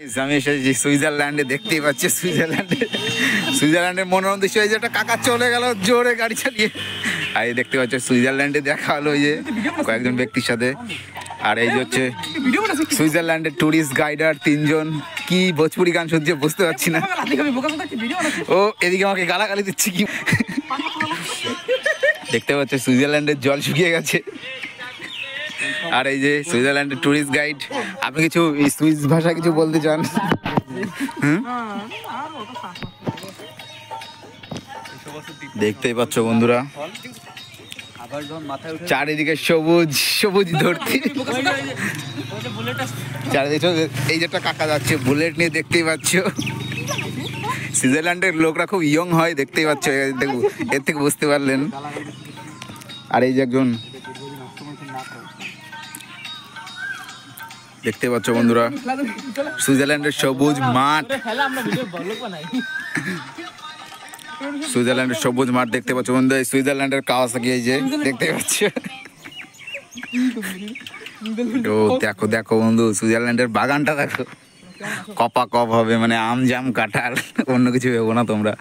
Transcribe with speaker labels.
Speaker 1: আমি এসেছি সুইজারল্যান্ডে, দেখতেই পাচ্ছি সুইজারল্যান্ডের মনোরম দৃশ্য। এই যে একটা কাকা চলে গেল জোরে গাড়ি চালিয়ে। আর এই দেখতে পাচ্ছ সুইজারল্যান্ডে দেখা হলো ওই যে কয়েকজন ব্যক্তির সাথে। আর এই যে হচ্ছে সুইজারল্যান্ডের ট্যুরিস্ট গাইডার 3 জন। কি ভোজপুরি গান শুনছে বুঝতে পারছি না। ও এদিকে আমাকে গালাগালি দিচ্ছে কি। দেখতে পাচ্ছ সুইজারল্যান্ডের জল শুকিয়ে গেছে। আর এই যে সুইজারল্যান্ডের ট্যুরিস্ট গাইড। আপনি কিছু সুইস ভাষা কিছু বলতে চান? দেখতেই পাচ্ছ বন্ধুরা, চারিদিকে সবুজ সবুজ ধরতি। চারিদিকে এই যে একটা কাকা যাচ্ছে বুলেট নিয়ে, দেখতেই পাচ্ছ। সুইজারল্যান্ডের লোকরা খুব ইয়ং হয়, দেখতেই পাচ্ছ, এর থেকে বুঝতে পারলেন। আর এই যে একজন দেখতে পাচ্ছ বন্ধুরা, সুইজারল্যান্ডের সবুজ মাঠ, সুইজারল্যান্ডের সবুজ মাঠ দেখতে পাচ্ছ বন্ধু। সুইজারল্যান্ডের কাওয়াসাকি এই যে দেখতে পাচ্ছ। ও দেখো দেখো বন্ধু, সুইজারল্যান্ডের বাগানটা দেখো, কপা কপ হবে, মানে আম জাম কাঁঠাল, অন্য কিছু ভেবো না তোমরা।